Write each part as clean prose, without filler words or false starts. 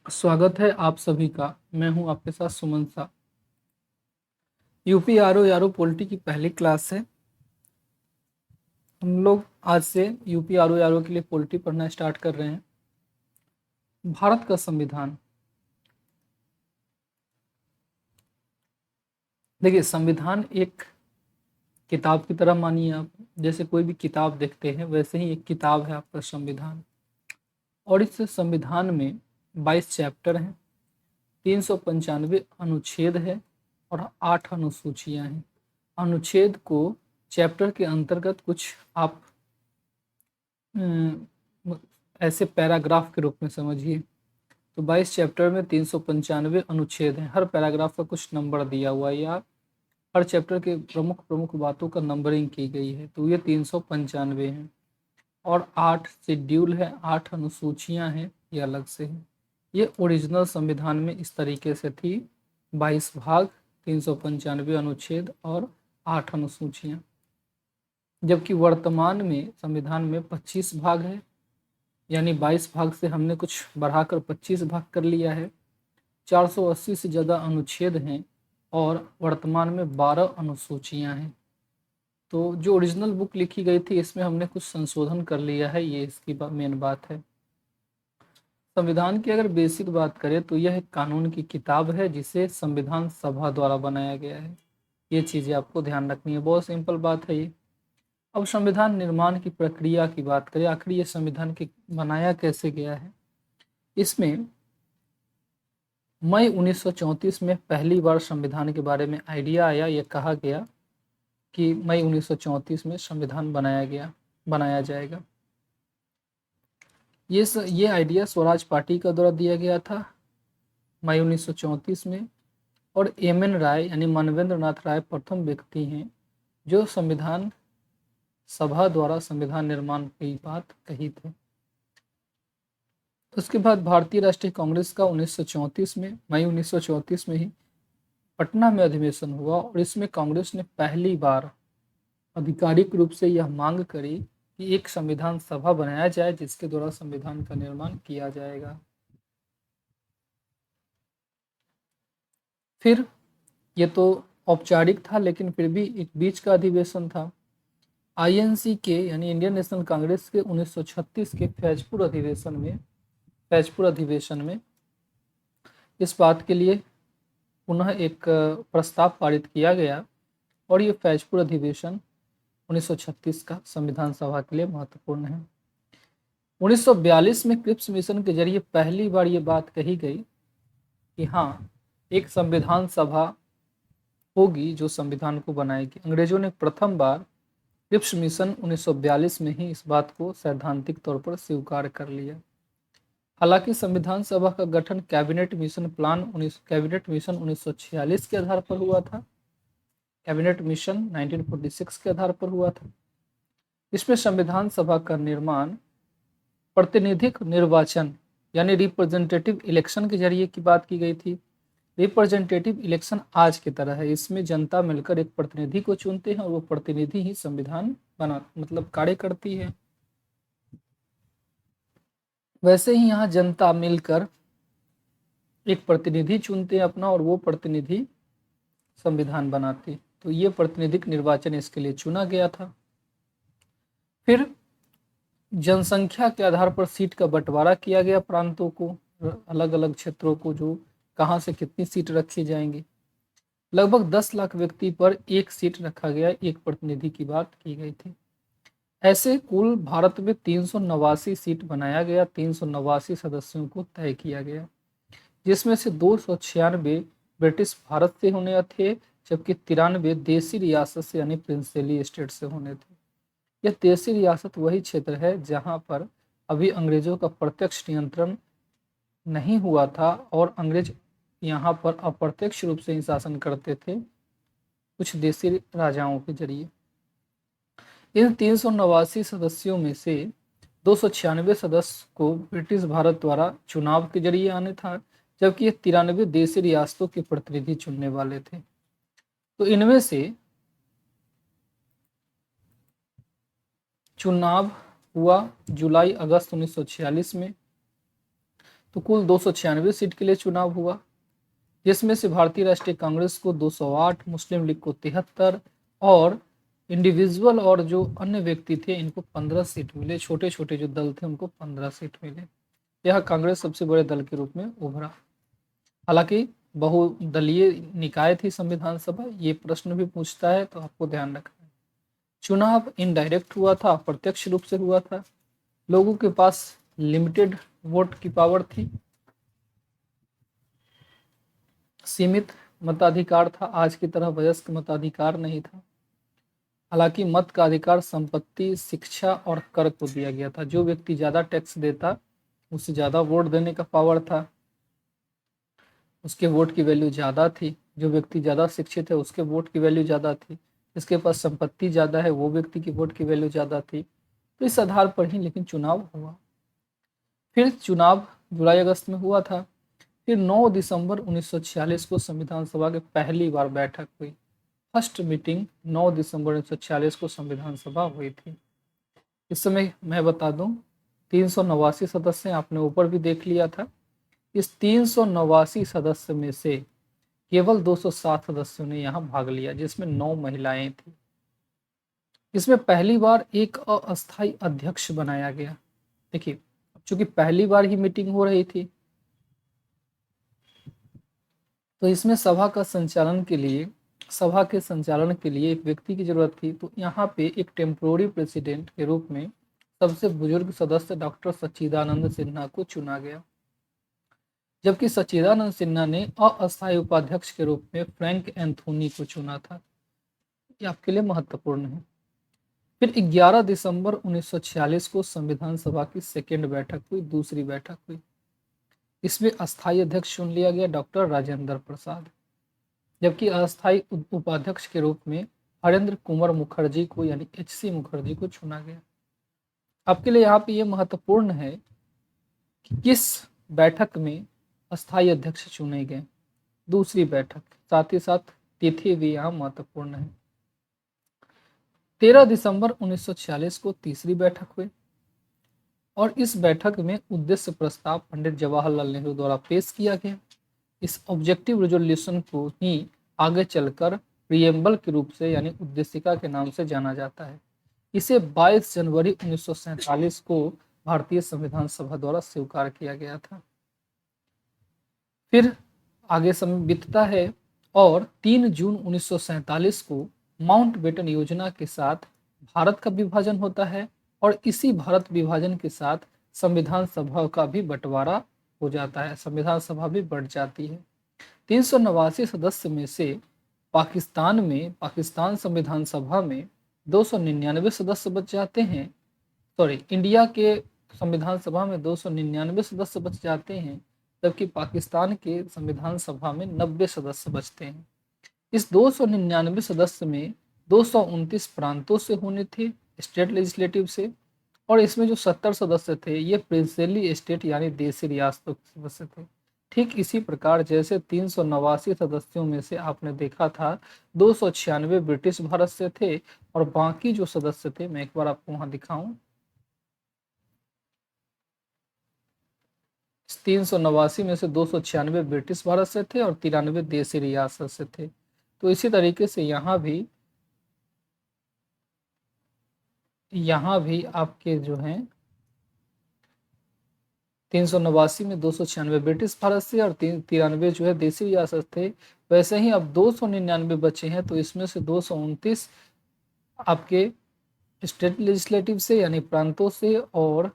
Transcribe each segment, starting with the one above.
स्वागत है आप सभी का। मैं हूं आपके साथ सुमन सा। यूपी आर ओ यारो पॉलिटी की पहली क्लास है। हम लोग आज से यूपी आर ओ यारो के लिए पॉलिटी पढ़ना स्टार्ट कर रहे हैं। भारत का संविधान, देखिए संविधान एक किताब की तरह मानिए आप। जैसे कोई भी किताब देखते हैं वैसे ही एक किताब है आपका संविधान। और इस संविधान में 22 चैप्टर हैं, 395 अनुच्छेद है और 8 अनुसूचियां हैं। अनुच्छेद को चैप्टर के अंतर्गत कुछ आप अ, ऐसे पैराग्राफ के रूप में समझिए। तो 22 चैप्टर में 395 अनुच्छेद हैं। हर पैराग्राफ का कुछ नंबर दिया हुआ है या हर चैप्टर के प्रमुख प्रमुख बातों का नंबरिंग की गई है। तो ये 395 हैं और 8 शेड्यूल है, 8 अनुसूचियां हैं, ये अलग से है। ये ओरिजिनल संविधान में इस तरीके से थी, 22 भाग, 395 अनुच्छेद और 8 अनुसूचियां। जबकि वर्तमान में संविधान में 25 भाग है, यानी 22 भाग से हमने कुछ बढ़ाकर 25 भाग कर लिया है। 480 से ज़्यादा अनुच्छेद हैं और वर्तमान में 12 अनुसूचियां हैं। तो जो ओरिजिनल बुक लिखी गई थी इसमें हमने कुछ संशोधन कर लिया है, ये इसकी मेन बात है। संविधान की अगर बेसिक बात करें तो यह एक कानून की किताब है जिसे संविधान सभा द्वारा बनाया गया है। ये चीज़ें आपको ध्यान रखनी है, बहुत सिंपल बात है ये। अब संविधान निर्माण की प्रक्रिया की बात करें, आखिर ये संविधान की बनाया कैसे गया है। इसमें मई 1934 में पहली बार संविधान के बारे में आइडिया आया। यह कहा गया कि मई 1934 में संविधान बनाया जाएगा। ये आइडिया स्वराज पार्टी का द्वारा दिया गया था मई 1934 में। और एम.एन. राय यानी मानवेंद्र नाथ राय प्रथम व्यक्ति हैं जो संविधान सभा द्वारा संविधान निर्माण की बात कही थी। उसके बाद भारतीय राष्ट्रीय कांग्रेस का 1934 में, मई 1934 में ही पटना में अधिवेशन हुआ और इसमें कांग्रेस ने पहली बार आधिकारिक रूप से यह मांग करी कि एक संविधान सभा बनाया जाए जिसके द्वारा संविधान का निर्माण किया जाएगा। फिर ये तो औपचारिक था लेकिन फिर भी एक बीच का अधिवेशन था। आईएनसी के यानी इंडियन नेशनल कांग्रेस के 1936 के फैजपुर अधिवेशन में इस बात के लिए पुनः एक प्रस्ताव पारित किया गया और ये फैजपुर अधिवेशन 1936 का संविधान सभा के लिए महत्वपूर्ण है। 1942 में क्रिप्स मिशन के जरिए पहली बार ये बात कही गई कि हाँ, एक संविधान सभा होगी जो संविधान को बनाएगी। अंग्रेजों ने प्रथम बार क्रिप्स मिशन 1942 में ही इस बात को सैद्धांतिक तौर पर स्वीकार कर लिया। हालांकि संविधान सभा का गठन कैबिनेट मिशन 1946 के आधार पर हुआ था। कैबिनेट मिशन 1946 के आधार पर हुआ था। इसमें संविधान सभा का निर्माण प्रतिनिधिक निर्वाचन यानी रिप्रेजेंटेटिव इलेक्शन के जरिए की बात की गई थी। रिप्रेजेंटेटिव इलेक्शन आज की तरह है, इसमें जनता मिलकर एक प्रतिनिधि को चुनते हैं और वो प्रतिनिधि ही संविधान कार्य करती है। वैसे ही यहाँ जनता मिलकर एक प्रतिनिधि चुनते हैं अपना और वो प्रतिनिधि संविधान बनाते। तो ये प्रतिनिधिक निर्वाचन इसके लिए चुना गया था। फिर जनसंख्या के आधार पर सीट का बंटवारा किया गया प्रांतों को, अलग अलग क्षेत्रों को, जो कहाँ से कितनी सीट रखी जाएंगी। लगभग 10 लाख व्यक्ति पर एक सीट रखा गया, एक प्रतिनिधि की बात की गई थी। ऐसे कुल भारत में 389 सीट बनाया गया, 389 सदस्यों को तय किया गया, जिसमें से 296 ब्रिटिश भारत से होने थे जबकि 93 देसी रियासत से यानी प्रिंसली स्टेट से होने थे। यह देसी रियासत वही क्षेत्र है जहां पर अभी अंग्रेजों का प्रत्यक्ष नियंत्रण नहीं हुआ था और अंग्रेज यहाँ पर अप्रत्यक्ष रूप से ही शासन करते थे कुछ देसी राजाओं के जरिए। इन 389 सदस्यों में से 296 सदस्य को ब्रिटिश भारत द्वारा चुनाव के जरिए आने था, जबकि ये 93 देशी रियासतों के प्रतिनिधि चुनने वाले थे। तो इनमें से चुनाव हुआ जुलाई अगस्त 1946 में। तो कुल 296 सीट के लिए चुनाव हुआ, जिसमें से भारतीय राष्ट्रीय कांग्रेस को 208, मुस्लिम लीग को 73 और इंडिविजुअल और जो अन्य व्यक्ति थे इनको 15 सीट मिले। छोटे छोटे जो दल थे उनको 15 सीट मिले। यह कांग्रेस सबसे बड़े दल के रूप में उभरा। हालांकि बहुदलीय निकाय थी संविधान सभा, ये प्रश्न भी पूछता है तो आपको ध्यान रखना है। चुनाव इनडायरेक्ट हुआ था, प्रत्यक्ष रूप से हुआ था। लोगों के पास लिमिटेड वोट की पावर थी, सीमित मताधिकार था, आज की तरह वयस्क मताधिकार नहीं था। हालांकि मत का अधिकार संपत्ति, शिक्षा और कर को दिया गया था। जो व्यक्ति ज्यादा टैक्स देता उसे ज्यादा वोट देने का पावर था, उसके वोट की वैल्यू ज्यादा थी। जो व्यक्ति ज्यादा शिक्षित है उसके वोट की वैल्यू ज्यादा थी। जिसके पास संपत्ति ज्यादा है वो व्यक्ति की वोट की वैल्यू ज्यादा थी। तो इस आधार पर ही लेकिन चुनाव हुआ। फिर चुनाव जुलाई अगस्त में हुआ था। फिर 9 दिसंबर 1946 को संविधान सभा की पहली बार बैठक हुई। फर्स्ट मीटिंग 9 दिसंबर 1946 को संविधान सभा हुई थी। इस समय मैं बता दूं 389 सदस्य, आपने ऊपर भी देख लिया था। इस 389 सदस्य में से केवल 207 सदस्यों ने यहाँ भाग लिया, जिसमें 9 महिलाएं थी। इसमें पहली बार एक अस्थायी अध्यक्ष बनाया गया। देखिए, चूंकि पहली बार ही मीटिंग हो रही थी तो इसमें सभा के संचालन के लिए एक व्यक्ति की जरूरत थी। तो यहाँ पे एक टेम्पोररी प्रेसिडेंट के रूप में सबसे बुजुर्ग सदस्य डॉक्टर सच्चिदानंद सिन्हा को चुना गया, जबकि सच्चिदानंद सिन्हा ने अस्थायी उपाध्यक्ष के रूप में फ्रैंक एंथोनी को चुना था। ये आपके लिए महत्वपूर्ण है। फिर 11 दिसंबर 1946 को संविधान सभा की सेकेंड बैठक हुई, दूसरी बैठक हुई। इसमें अस्थायी अध्यक्ष चुन लिया गया डॉक्टर राजेंद्र प्रसाद, जबकि अस्थायी उपाध्यक्ष के रूप में हरेंद्र कुंवर मुखर्जी को यानी HC मुखर्जी को चुना गया। आपके लिए यहाँ पे ये महत्वपूर्ण है कि किस बैठक में अस्थायी अध्यक्ष चुने गए, दूसरी बैठक, साथ ही साथ तिथि भी यहाँ महत्वपूर्ण है। 13 दिसंबर 1946 को तीसरी बैठक हुई और इस बैठक में उद्देश्य प्रस्ताव पंडित जवाहरलाल नेहरू द्वारा पेश किया गया। इस ऑब्जेक्टिव रेजोल्यूशन को ही आगे चलकर प्रिएम्बल के रूप से यानी उद्देशिका के नाम से जाना जाता है। इसे 22 जनवरी 1947 को भारतीय संविधान सभा द्वारा स्वीकार किया गया था। फिर आगे समय बीतता है और 3 जून 1947 को माउंटबेटन योजना के साथ भारत का विभाजन होता है और इसी भारत विभाजन के साथ संविधान सभा का भी बंटवारा हो जाता है, संविधान सभा भी बढ़ जाती है। 389 सदस्य में से पाकिस्तान संविधान सभा में 299 सदस्य बच जाते हैं। इंडिया के संविधान सभा में 299 सदस्य बच जाते हैं, जबकि पाकिस्तान के संविधान सभा में 90 सदस्य बचते हैं। इस 299 सदस्य में 229 प्रांतों से होने थे, स्टेट लेजिस्लेटिव से, और इसमें जो 70 सदस्य थे ये प्रिंसिपली स्टेट यानी देशी रियासतों के सदस्य थे। ठीक इसी प्रकार जैसे 389 सदस्यों में से आपने देखा था 296 ब्रिटिश भारत से थे और बाकी जो सदस्य थे, मैं एक बार आपको वहां दिखाऊं, 389 में से 296 ब्रिटिश भारत से थे और 93 देशी रियासत से थे। तो इसी तरीके से यहाँ भी आपके जो हैं 389 में 296 ब्रिटिश भारत से और 93 जो है देशी रियासत थे। वैसे ही अब 299 बचे हैं, तो इसमें से 229 आपके स्टेट लेजिस्लेटिव से यानी प्रांतों से और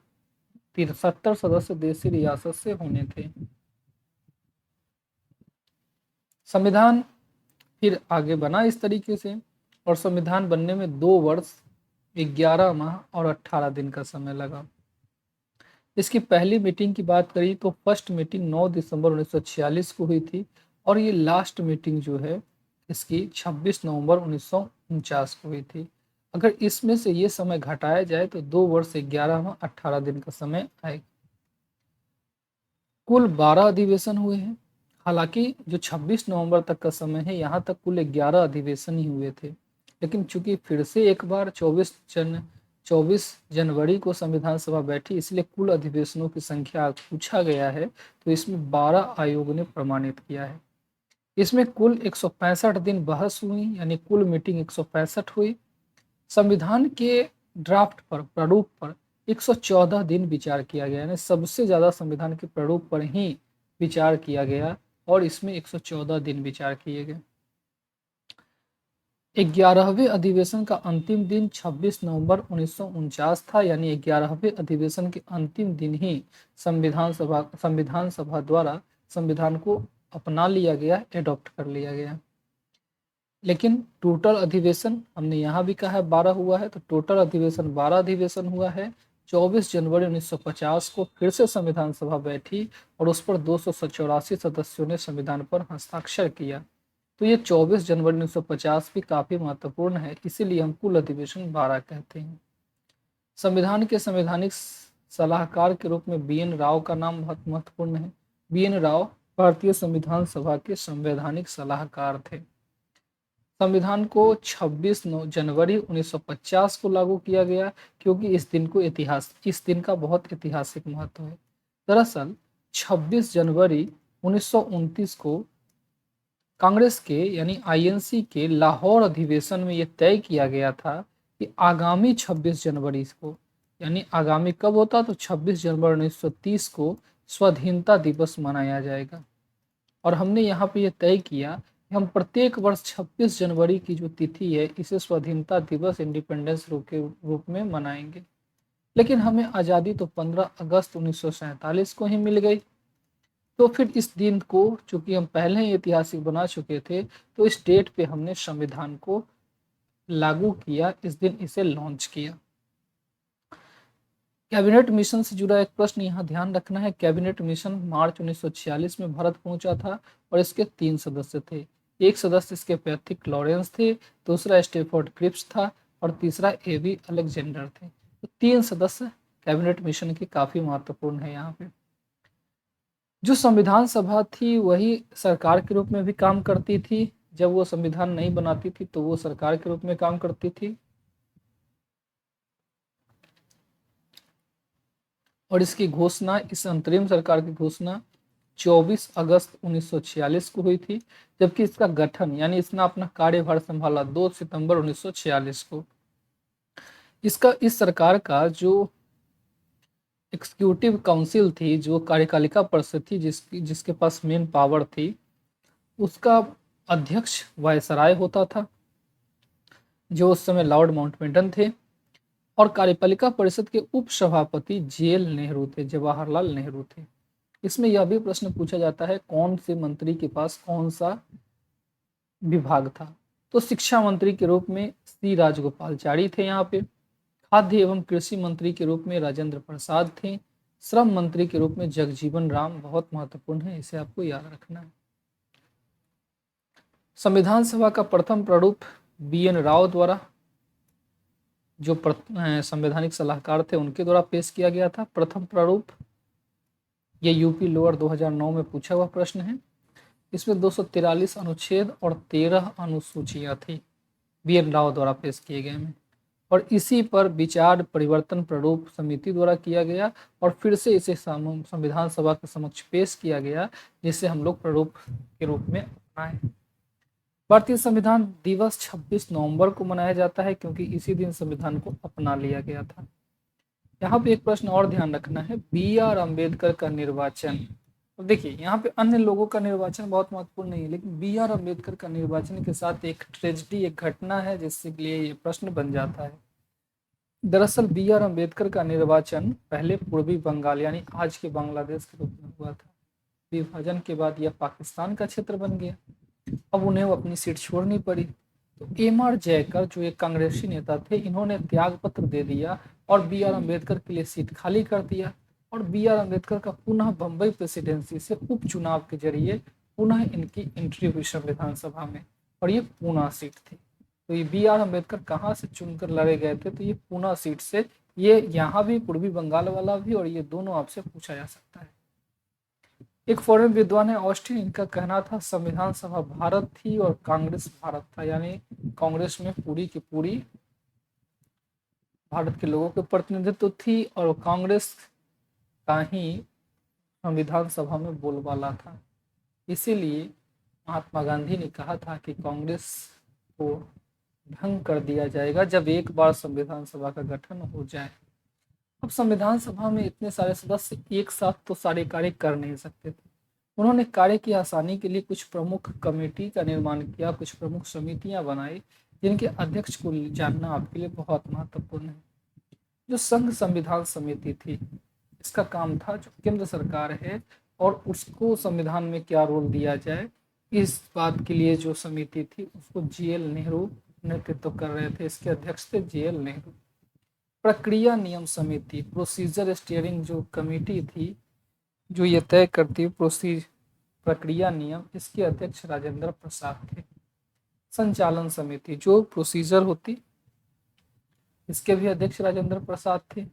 70 सदस्य देशी रियासत से होने थे। संविधान फिर आगे बना इस तरीके से और संविधान बनने में 2 वर्ष 11 माह और 18 दिन का समय लगा। इसकी पहली मीटिंग की बात करी तो फर्स्ट मीटिंग 9 दिसंबर 1946 को हुई थी और ये लास्ट मीटिंग जो है इसकी 26 नवंबर 1949 को हुई थी। अगर इसमें से ये समय घटाया जाए तो 2 वर्ष 11 माह 18 दिन का समय आएगा। कुल 12 अधिवेशन हुए हैं। हालांकि जो 26 नवंबर तक का समय है यहाँ तक कुल 11 अधिवेशन ही हुए थे, लेकिन चूंकि फिर से एक बार 24 जनवरी को संविधान सभा बैठी, इसलिए कुल अधिवेशनों की संख्या पूछा गया है तो इसमें 12 आयोग ने प्रमाणित किया है। इसमें कुल 165 दिन बहस हुई, यानी कुल मीटिंग 165 हुई। संविधान के ड्राफ्ट पर, प्रारूप पर 114 दिन विचार किया गया, यानी सबसे ज्यादा संविधान के प्रारूप पर ही विचार किया गया और इसमें 114 दिन विचार किए गए। 11वें अधिवेशन का अंतिम दिन 26 नवंबर 1949 था, यानी 11वें अधिवेशन के अंतिम दिन ही संविधान सभा द्वारा संविधान को अपना लिया गया, एडॉप्ट कर लिया गया। लेकिन टोटल अधिवेशन हमने यहाँ भी कहा है 12 हुआ है, तो टोटल अधिवेशन 12 अधिवेशन हुआ है। 24 जनवरी 1950 को फिर से संविधान सभा बैठी और उस पर 284 सदस्यों ने संविधान पर हस्ताक्षर किया। तो ये 24 जनवरी 1950 भी काफी महत्वपूर्ण है, इसीलिए हम कुल अधिवेशन 12 कहते हैं। संविधान के संवैधानिक सलाहकार के रूप में बी एन राव का नाम बहुत महत्वपूर्ण है। बी एन राव भारतीय संविधान सभा के संवैधानिक सलाहकार थे। संविधान को 26 जनवरी 1950 को लागू किया गया, क्योंकि इस दिन का बहुत ऐतिहासिक महत्व है। दरअसल 26 जनवरी 1929 को कांग्रेस के, यानी आईएनसी के लाहौर अधिवेशन में यह तय किया गया था कि आगामी 26 जनवरी को, यानी आगामी कब होता, तो 26 जनवरी 1930 को स्वाधीनता दिवस मनाया जाएगा। और हमने यहाँ पे यह तय किया कि हम प्रत्येक वर्ष 26 जनवरी की जो तिथि है इसे स्वाधीनता दिवस, इंडिपेंडेंस के रूप में मनाएंगे। लेकिन हमें आज़ादी तो 15 अगस्त 1947 को ही मिल गई। तो फिर इस दिन को, चूंकि हम पहले ही ऐतिहासिक बना चुके थे, तो इस डेट पे हमने संविधान को लागू किया, इस दिन इसे लॉन्च किया। कैबिनेट मिशन से जुड़ा एक प्रश्न यहाँ ध्यान रखना है। कैबिनेट मिशन मार्च 1946 में भारत पहुंचा था और इसके 3 सदस्य थे। एक सदस्य इसके पैट्रिक लॉरेंस थे, दूसरा स्टेफोर्ड क्रिप्स था और तीसरा एवी अलेक्जेंडर थे। तो 3 सदस्य कैबिनेट मिशन के काफी महत्वपूर्ण है। यहाँ पे जो संविधान सभा थी वही सरकार के रूप में भी काम करती थी। जब वो संविधान नहीं बनाती थी तो वो सरकार के रूप में काम करती थी। और इसकी घोषणा, इस अंतरिम सरकार की घोषणा 24 अगस्त 1946 को हुई थी, जबकि इसका गठन, यानी इसने अपना कार्यभार संभाला 2 सितंबर 1946 को। इस सरकार का जो एग्जीक्यूटिव काउंसिल थी, जो कार्यपालिका परिषद थी, जिसके पास मेन पावर थी, उसका अध्यक्ष वायसराय होता था, जो उस समय लॉर्ड माउंटबेटन थे। और कार्यपालिका परिषद के उप सभापति जेएल नेहरू थे, जवाहरलाल नेहरू थे। इसमें यह भी प्रश्न पूछा जाता है कौन से मंत्री के पास कौन सा विभाग था। तो शिक्षा मंत्री के रूप में सी राजगोपालचारी थे। यहाँ पे खाद्य एवं कृषि मंत्री के रूप में राजेंद्र प्रसाद थे। श्रम मंत्री के रूप में जगजीवन राम, बहुत महत्वपूर्ण है, इसे आपको याद रखना है। संविधान सभा का प्रथम प्रारूप बी एन राव द्वारा, जो संवैधानिक सलाहकार थे, उनके द्वारा पेश किया गया था। प्रथम प्रारूप ये यूपी लोअर 2009 में पूछा हुआ प्रश्न है। इसमें 243 अनुच्छेद और 13 अनुसूचियां थी, बी एन राव द्वारा पेश किए गए में। और इसी पर विचार परिवर्तन प्रारूप समिति द्वारा किया गया और फिर से इसे संविधान सभा के समक्ष पेश किया गया, जिसे हम लोग प्रारूप के रूप में अपनाए। भारतीय संविधान दिवस 26 नवंबर को मनाया जाता है, क्योंकि इसी दिन संविधान को अपना लिया गया था। यहाँ पे एक प्रश्न और ध्यान रखना है, बी आर अम्बेडकर का निर्वाचन। अब देखिए यहाँ पे अन्य लोगों का निर्वाचन बहुत महत्वपूर्ण नहीं है, लेकिन बी आर अम्बेडकर का निर्वाचन के साथ एक ट्रेजेडी, एक घटना है, जिसके लिए ये प्रश्न बन जाता है। दरअसल बी आर अम्बेडकर का निर्वाचन पहले पूर्वी बंगाल, यानी आज के बांग्लादेश के रूप में हुआ था। विभाजन के बाद यह पाकिस्तान का क्षेत्र बन गया। अब उन्हें वो अपनी सीट छोड़नी पड़ी। तो एम आर जयकर, जो एक कांग्रेसी नेता थे, इन्होंने त्याग पत्र दे दिया और बी आर अम्बेडकर के लिए सीट खाली कर दिया। और बी आर अम्बेडकर का पुनः बम्बई प्रेसिडेंसी से उपचुनाव के जरिए पुनः इनकी एंट्री हुई संविधान सभा में, और ये पूना सीट थी। तो ये बी आर अम्बेडकर कहाँ से चुनकर लड़े गए थे, तो ये पूना सीट से। ये यहाँ भी पूर्वी बंगाल वाला भी, और ये दोनों आपसे पूछा जा सकता है। एक फॉरेन विद्वान है ऑस्टिन, इनका कहना था संविधान सभा भारत थी और कांग्रेस भारत था, यानी कांग्रेस में पूरी की पूरी भारत के लोगों के प्रतिनिधित्व थी और कांग्रेस का ही संविधान सभा में बोलबाला था। इसीलिए महात्मा गांधी ने कहा था कि कांग्रेस को भंग कर दिया जाएगा जब एक बार संविधान सभा का गठन हो जाए। अब संविधान सभा में इतने सारे सदस्य एक साथ तो सारे कार्य कर नहीं सकते थे। उन्होंने कार्य की आसानी के लिए कुछ प्रमुख कमेटी का निर्माण किया, कुछ प्रमुख समितियां बनाई, जिनके अध्यक्ष को जानना आपके लिए बहुत महत्वपूर्ण है। जो संघ संविधान समिति थी, इसका काम था जो केंद्र सरकार है और उसको संविधान में क्या रोल दिया जाए, इस बात के लिए जो समिति थी उसको जीएल नेहरू नेतृत्व कर रहे थे। इसके अध्यक्ष थे जीएल नेहरू। प्रक्रिया नियम समिति, प्रोसीजर स्टीयरिंग जो कमेटी थी जो ये तय करती प्रक्रिया नियम, इसके अध्यक्ष राजेंद्र प्रसाद थे। संचालन समिति जो प्रोसीजर होती, इसके भी अध्यक्ष राजेंद्र प्रसाद थे।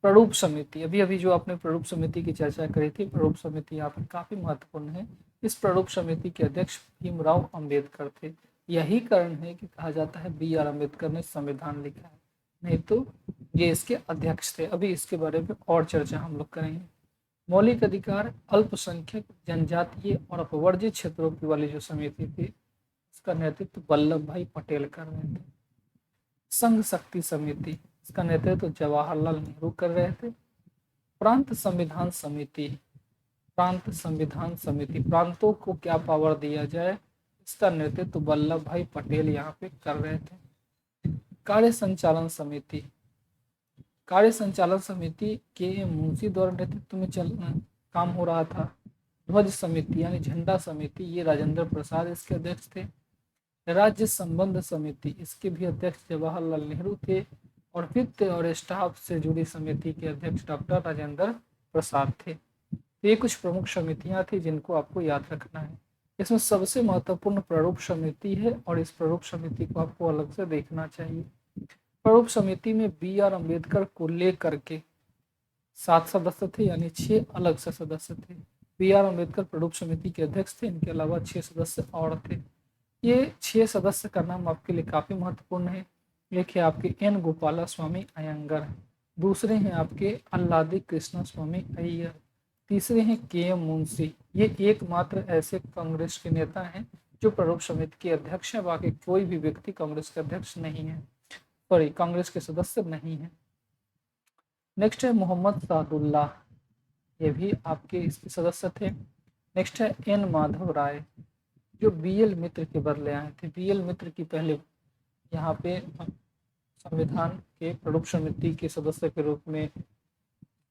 प्रारूप समिति, अभी अभी जो आपने प्रारूप समिति की चर्चा करी थी, प्रारूप समिति यहाँ पर काफी महत्वपूर्ण है। इस प्रारूप समिति के अध्यक्ष भीमराव अंबेडकर थे। यही कारण है कि कहा जाता है बी आर अम्बेडकर ने संविधान लिखा है, नहीं तो ये इसके अध्यक्ष थे। अभी इसके बारे में और चर्चा हम लोग करेंगे। मौलिक अधिकार, अल्पसंख्यक, जनजातीय और अपवर्जित क्षेत्रों की वाली जो समिति थी, इसका नेतृत्व वल्लभ भाई पटेल कर रहे थे। संघ शक्ति समिति, इसका नेतृत्व जवाहरलाल नेहरू कर रहे थे। प्रांत संविधान समिति, प्रांत संविधान समिति, प्रांतों को क्या पावर दिया जाए, इसका नेतृत्व वल्लभ भाई पटेल यहाँ पे कर रहे थे। कार्य संचालन समिति, कार्य संचालन समिति के मुंशी द्वारा नेतृत्व में काम हो रहा था। ध्वज समिति यानी झंडा समिति, ये राजेंद्र प्रसाद इसके अध्यक्ष थे। राज्य संबंध समिति, इसके भी अध्यक्ष जवाहरलाल नेहरू थे। और वित्त और स्टाफ से जुड़ी समिति के अध्यक्ष डॉक्टर राजेंद्र प्रसाद थे। तो ये कुछ प्रमुख समितियां थी जिनको आपको याद रखना है। इसमें सबसे महत्वपूर्ण प्रारूप समिति है और इस प्रारूप समिति को आपको अलग से देखना चाहिए। प्रारूप समिति में बी आर अम्बेडकर को लेकर के 7 सदस्य थे, यानी 6 अलग से सदस्य थे। बी आर अम्बेडकर प्रारूप समिति के अध्यक्ष थे, इनके अलावा 6 सदस्य और थे। ये 6 सदस्य का नाम आपके लिए काफी महत्वपूर्ण है। एक है आपके एन गोपाला स्वामी अयंगर, दूसरे हैं आपके अल्लादी कृष्णा स्वामी अय्यर, तीसरे हैं के एम मुंशी। ये एकमात्र ऐसे कांग्रेस के नेता हैं जो प्रारूप समिति के अध्यक्ष हैं। बाकी कोई भी व्यक्ति कांग्रेस के अध्यक्ष नहीं है, सॉरी कांग्रेस के सदस्य नहीं है। नेक्स्ट है मोहम्मद सादुल्लाह, ये भी आपके इसके सदस्य थे। नेक्स्ट है एन माधव राय, जो बी एल मित्र के बदले आए थे। बी एल मित्र की पहले यहाँ पे संविधान के प्रारूप समिति के सदस्य के रूप में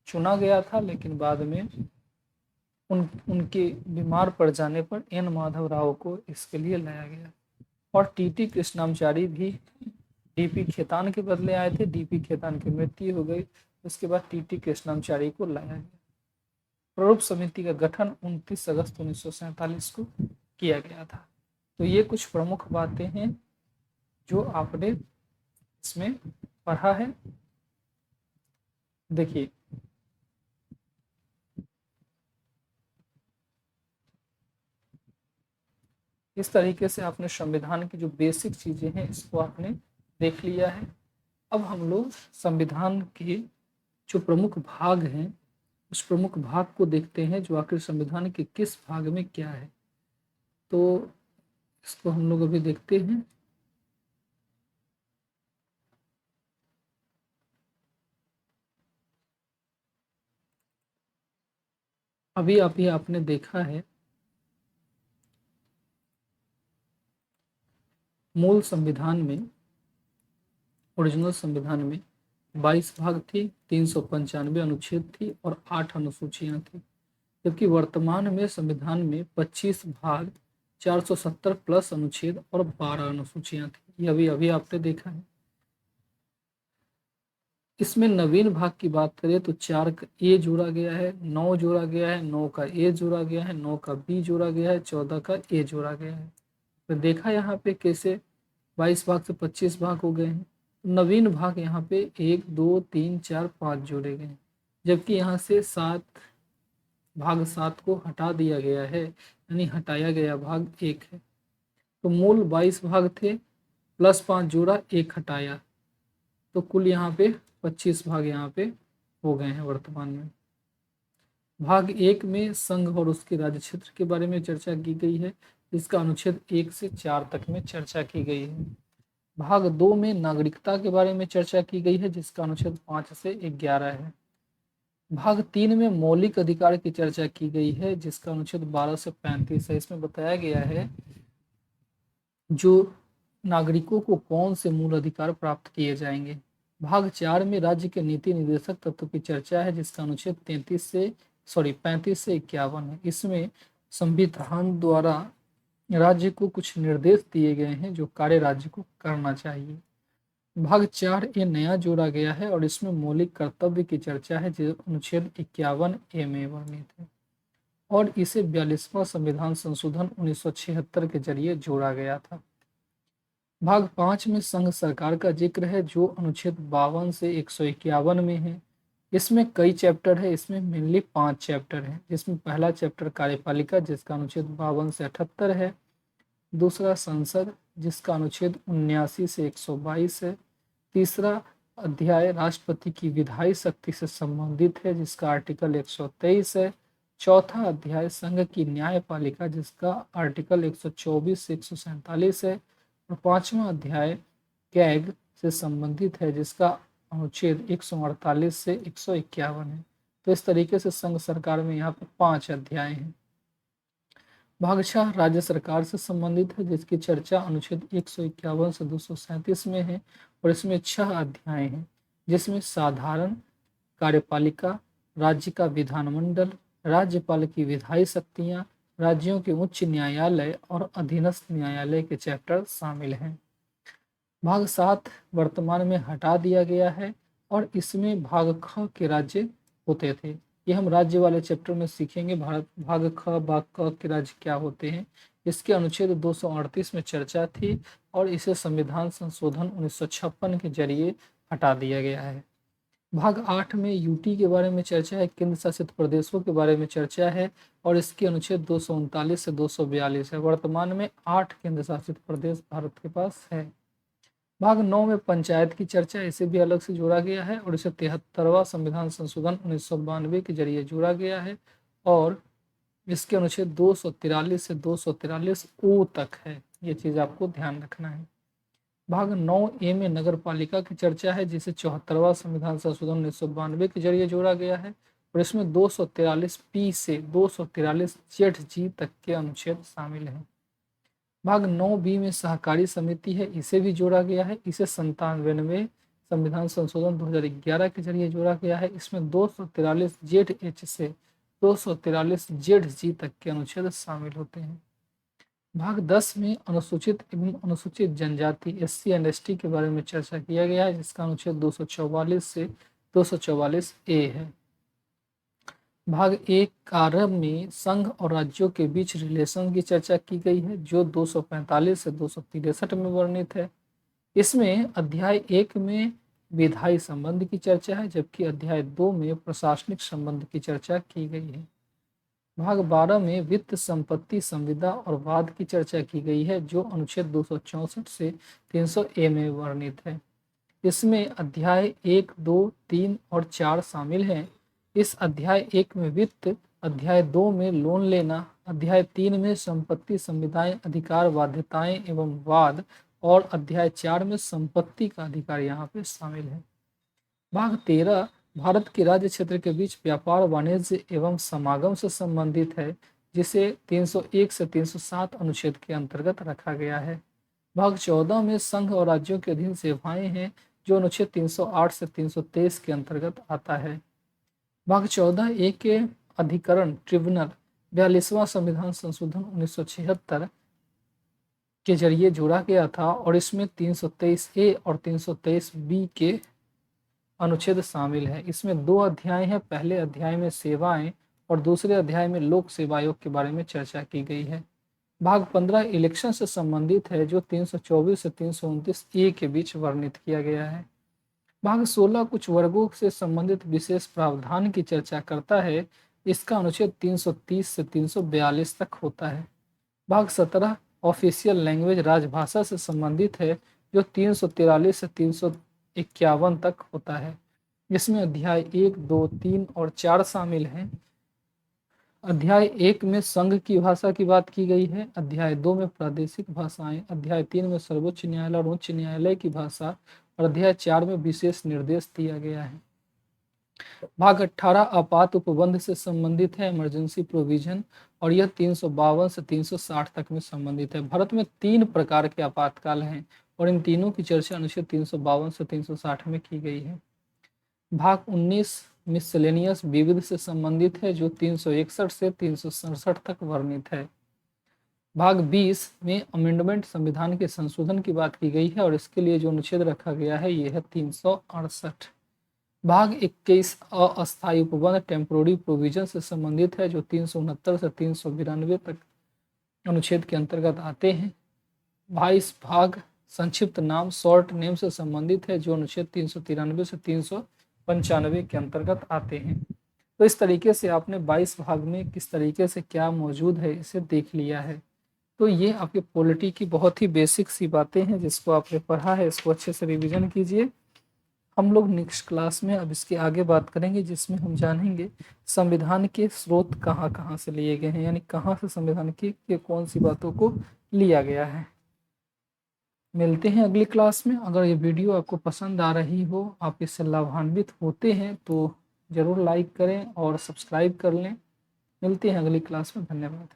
चुना गया था, लेकिन बाद में उनके बीमार पड़ जाने पर एन माधव राव को इसके लिए लाया गया। और टीटी कृष्णाचारी भी डीपी खेतान के बदले आए थे। डीपी खेतान की मृत्यु हो गई, उसके बाद टीटी कृष्णाचारी को लाया गया। प्रारूप समिति का गठन 29 अगस्त 1947 को किया गया था। तो ये कुछ प्रमुख बातें हैं जो आपने इसमें पढ़ा है। देखिए, इस तरीके से आपने संविधान की जो बेसिक चीजें हैं इसको आपने देख लिया है। अब हम लोग संविधान के जो प्रमुख भाग हैं उस प्रमुख भाग को देखते हैं, जो आखिर संविधान के किस भाग में क्या है। तो इसको हम लोग अभी देखते हैं। अभी आपने देखा है मूल संविधान में, ओरिजिनल संविधान में 22 भाग थे, 395 अनुच्छेद थी और 8 अनुसूचियां थी। जबकि वर्तमान में संविधान में 25 भाग, 470 प्लस अनुच्छेद और 12 अनुसूचियां थी। ये अभी आपने देखा है। इसमें नवीन भाग की बात करें तो 4 का ए जोड़ा गया है, 9 जोड़ा गया है, 9 का ए जोड़ा गया है, 9 का बी जोड़ा गया है, 14 का ए जोड़ा गया है। तो देखा यहाँ पे कैसे 22 भाग से 25 भाग हो गए हैं। नवीन भाग यहाँ पे 1 2 3 4 5 जोड़े गए हैं, जबकि यहाँ से भाग 7 को हटा दिया गया है, यानी हटाया गया भाग 1 है। तो मूल 22 भाग थे, प्लस 5 जोड़ा, 1 हटाया, तो कुल यहाँ पे 25 भाग यहाँ पे हो गए हैं वर्तमान में। भाग 1 में संघ और उसके राज्य क्षेत्र के बारे में चर्चा की गई है, इसका अनुच्छेद 1 से 4 तक में चर्चा की गई है। भाग 2 में नागरिकता के बारे में चर्चा की गई है, जिसका अनुच्छेद 5 से 11 है। भाग 3 में मौलिक अधिकार की चर्चा की गई है, जिसका अनुच्छेद 12 से 35 है। इसमें बताया गया है जो नागरिकों को कौन से मूल अधिकार प्राप्त किए जाएंगे। भाग 4 में राज्य के नीति निर्देशक तत्व की चर्चा है, जिसका अनुच्छेद 35 से 51 है। इसमें संविधान द्वारा राज्य को कुछ निर्देश दिए गए हैं जो कार्य राज्य को करना चाहिए। भाग 4 ए नया जोड़ा गया है और इसमें मौलिक कर्तव्य की चर्चा है, जो अनुच्छेद 51 में वर्णित है, और इसे 42वां संविधान संशोधन 1976 के जरिए जोड़ा गया था। भाग 5 में संघ सरकार का जिक्र है, जो अनुच्छेद 52 से 151 में है। इसमें कई चैप्टर है, इसमें मेनली 5 चैप्टर है, जिसमें पहला चैप्टर कार्यपालिका, जिसका अनुच्छेद 52 से 78 है। दूसरा संसद, जिसका अनुच्छेद 79 से 122 है। तीसरा अध्याय राष्ट्रपति की विधायी शक्ति से संबंधित है, जिसका आर्टिकल 123 है। चौथा अध्याय संघ की न्यायपालिका, जिसका आर्टिकल 124 से 147 है। और पांचवा अध्याय कैग से संबंधित है, जिसका अनुच्छेद 148 से 151 है। तो इस तरीके से संघ सरकार में यहाँ पे 5 अध्याय हैं। भाग 6 राज्य सरकार से संबंधित है, जिसकी चर्चा अनुच्छेद 151 से 237 में है, और इसमें 6 अध्याय हैं, जिसमें साधारण कार्यपालिका, राज्य का विधानमंडल, राज्यपाल की विधायी शक्तियां, राज्यों के उच्च न्यायालय और अधीनस्थ न्यायालय के चैप्टर शामिल हैं। भाग 7 वर्तमान में हटा दिया गया है और इसमें भाग ख के राज्य होते थे। ये हम राज्य वाले चैप्टर में सीखेंगे, भारत भाग ख भाग क के राज्य क्या होते हैं। इसके अनुच्छेद 238 में चर्चा थी और इसे संविधान संशोधन 1956 के जरिए हटा दिया गया है। भाग 8 में यूटी के बारे में चर्चा है, केंद्र शासित प्रदेशों के बारे में चर्चा है, और इसके अनुच्छेद 239 से 242 है। वर्तमान में 8 केंद्र शासित प्रदेश भारत के पास है। भाग 9 में पंचायत की चर्चा, इसे भी अलग से जोड़ा गया है और इसे 73वां संविधान संशोधन 1992 के जरिए जोड़ा गया है, और इसके अनुच्छेद 243 से 243 ओ तक है। ये चीज आपको ध्यान रखना है। भाग 9 में नगर पालिका की चर्चा है, जिसे 74वां संविधान संशोधन 1992 के जरिए जोड़ा गया है, और इसमें 243 पी से 243 जेड जी तक के अनुच्छेद शामिल हैं। भाग 9 में सहकारी समिति है, इसे भी जोड़ा गया है, इसे 97वें संविधान संशोधन 2011 के जरिए जोड़ा गया है। इसमें 243 जेड एच से 243 जेड जी तक के अनुच्छेद शामिल होते हैं। भाग 10 में अनुसूचित एवं अनुसूचित जनजाति SC एंड ST के बारे में चर्चा किया गया है, जिसका अनुच्छेद 244 से 244 ए है। भाग 1 आरंभ में संघ और राज्यों के बीच रिलेशन की चर्चा की गई है, जो 245 से 263 में वर्णित है। इसमें अध्याय 1 में विधायी संबंध की चर्चा है, जबकि अध्याय 2 में प्रशासनिक संबंध की चर्चा की गई है। भाग 12 में वित्त, संपत्ति, संविदा और वाद की चर्चा की गई है, जो अनुच्छेद 264 से 300 ए में वर्णित है। इसमें अध्याय 1, 2, 3 और 4 शामिल हैं। इस अध्याय 1 में वित्त, अध्याय 2 में लोन लेना, अध्याय 3 में संपत्ति, संविदाएं, अधिकार, बाध्यताएं एवं वाद, और अध्याय 4 में संपत्ति का अधिकार यहाँ पे शामिल है। भाग 13 भारत के राज्य क्षेत्र के बीच व्यापार, वाणिज्य एवं समागम से संबंधित है, जिसे 301 से 307 अनुच्छेद के अंतर्गत रखा गया है। भाग 14 में संघ और राज्यों के अधीन सेवाएं हैं, जो अनुच्छेद 308 से 323 के अंतर्गत आता है। भाग 14 के अधिकरण ट्रिब्यूनल 42वां संविधान संशोधन 1976 के जरिए जोड़ा गया था, और इसमें 323 ए और 323 बी के अनुच्छेद शामिल है। इसमें 2 अध्याय हैं, पहले अध्याय में सेवाएं और दूसरे अध्याय में लोक सेवा आयोग के बारे में चर्चा की गई है। भाग 15 इलेक्शन से संबंधित है, जो 324 से 329 ए के बीच वर्णित किया गया है। भाग 16 कुछ वर्गों से संबंधित विशेष प्रावधान की चर्चा करता है, इसका अनुच्छेद 330 से 342 तक होता है। भाग 17 ऑफिशियल लैंग्वेज, राजभाषा से संबंधित है, जो 343 से 51 तक होता है, जिसमें अध्याय 1, 2, 3 और 4 शामिल हैं। अध्याय 1 में संघ की भाषा की बात की गई है, अध्याय 2 में प्रादेशिक भाषाएं, अध्याय 3 में सर्वोच्च न्यायालय और उच्च न्यायालय की भाषा, और अध्याय 4 में विशेष निर्देश दिया गया है। भाग 18 आपात उपबंध से संबंधित है, इमरजेंसी प्रोविजन, और यह 352 से 360 तक में संबंधित है। भारत में 3 प्रकार के आपातकाल हैं और इन तीनों की चर्चा अनुच्छेद 352 से 360 में की गई है। भाग 19 मिसलेनियस विविध से संबंधित है, जो 361 से 367 तक वर्णित है। भाग 20 में अमेंडमेंट संविधान के संशोधन की बात की गई है और इसके लिए जो अनुच्छेद रखा गया है यह है 368। भाग 21 अस्थायी उपबंध टेम्पोररी प्रोविजन से संबंधित है, जो 369 से 392 तक अनुच्छेद के अंतर्गत आते हैं। 22 भाग संक्षिप्त नाम शॉर्ट नेम से संबंधित है, जो अनुच्छेद 393 से 395 के अंतर्गत आते हैं। तो इस तरीके से आपने 22 भाग में किस तरीके से क्या मौजूद है इसे देख लिया है। तो ये आपके पॉलिटी की बहुत ही बेसिक सी बातें हैं, जिसको आपने पढ़ा है इसको अच्छे से रिवीजन कीजिए। हम लोग नेक्स्ट क्लास में अब इसके आगे बात करेंगे, जिसमें हम जानेंगे संविधान के स्रोत कहाँ कहाँ से लिए गए हैं, यानी कहाँ से संविधान की कौन सी बातों को लिया गया है। मिलते हैं अगली क्लास में। अगर ये वीडियो आपको पसंद आ रही हो, आप इससे लाभान्वित होते हैं, तो ज़रूर लाइक करें और सब्सक्राइब कर लें। मिलते हैं अगली क्लास में। धन्यवाद।